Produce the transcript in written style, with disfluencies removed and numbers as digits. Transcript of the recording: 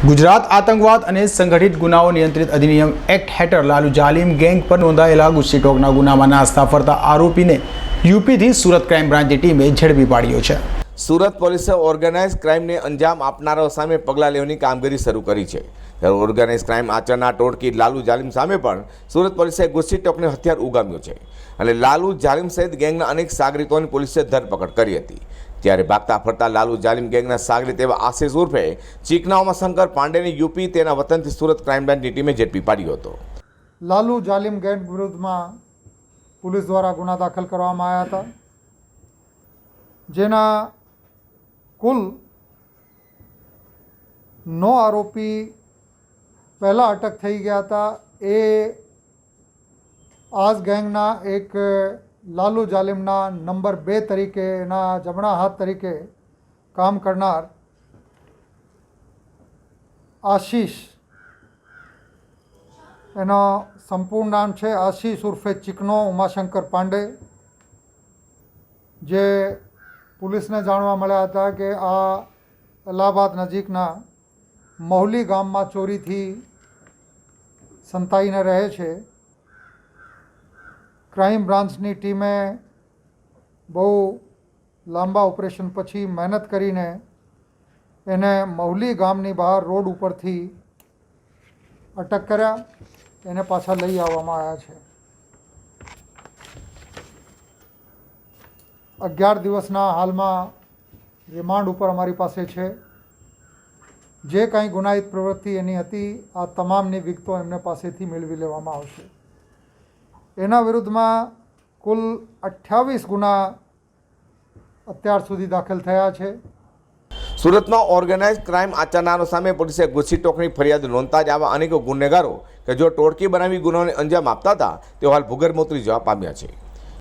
ગુજરાત આતંકવાદ અને સંગઠિત ગુનાઓ નિયંત્રિત અધિનિયમ એક્ટ હેઠળ લાલુ જાલિમ ગેંગ પર નોંધાયેલા ગુસ્સીટોકના ગુનામાં નાસતા ફરતા આરોપીને યુપીથી સુરત ક્રાઇમ બ્રાન્ચની ટીમે ઝડપી પાડ્યો છે। સુરત પોલીસે ઓર્ગેનાઇઝ ક્રાઇમને અંજામ આપનારાઓ સામે પગલાં લેવાની કામગીરી શરૂ કરી છે। ત્યારે ઓર્ગેનાઇઝ ક્રાઇમ આચરનાર ટોળકી લાલુ જાલિમ સામે પણ સુરત પોલીસે ગુસ્સીટોકને હથિયાર ઉગામ્યો છે અને લાલુ જાલિમ સહિત ગેંગના અનેક સાગરીતોની પોલીસે ધરપકડ કરી હતી। ત્યારે ભાગતા ફરતા લાલુ જાલિમ ગેંગના સાગરીત એવા આશિષ ઉર્ફે ચીકનાઓમાં શંકર પાંડેને યુપી તેના વતનથી સુરત ક્રાઇમ બ્રાન્ચની ટીમે ઝડપી પાડ્યો હતો। લાલુ જાલિમ ગેંગ વિરુદ્ધમાં પોલીસ દ્વારા ગુના દાખલ કરવામાં આવ્યા હતા, જેના કુલ 9 આરોપી પહેલાં અટક થઈ ગયા હતા। એ આજ ગેંગના એક લાલુ જાલિમના નંબર 2 તરીકેના જમણા હાથ તરીકે કામ કરનાર આશિષ, એનો સંપૂર્ણ નામ છે આશિષ ઉર્ફે ચીકનો ઉમાશંકર પાંડે, જે પોલીસને જાણવા મળ્યા હતા કે આ અલ્હાબાદ નજીકના મહુલી ગામમાં ચોરીથી સંતાઈને રહે છે। ક્રાઇમ બ્રાન્ચની ટીમે બહુ લાંબા ઓપરેશન પછી મહેનત કરીને એને મહુલી ગામની બહાર રોડ ઉપરથી અટક કર્યા, એને પાછા લઈ આવવામાં આવ્યા છે। 11 દિવસના હાલમાં રિમાન્ડ ઉપર અમારી પાસે છે। જે કાંઈ ગુનાહિત પ્રવૃત્તિ એની હતી, આ તમામની વિગતો એમને પાસેથી મેળવી લેવામાં આવશે। એના વિરુદ્ધમાં કુલ 28 ગુના અત્યાર સુધી દાખલ થયા છે। સુરતમાં ઓર્ગેનાઇઝ ક્રાઇમ આચરનારો સામે પોલીસે ગુસ્સીટોકની ફરિયાદ નોંધતા જ આવા અનેક ગુનેગારો કે જો ટોળકી બનાવી ગુનાઓને અંજામ આપતા હતા તેઓ હાલ ભૂગર્ભ ઉતરી જવા પામ્યા છે।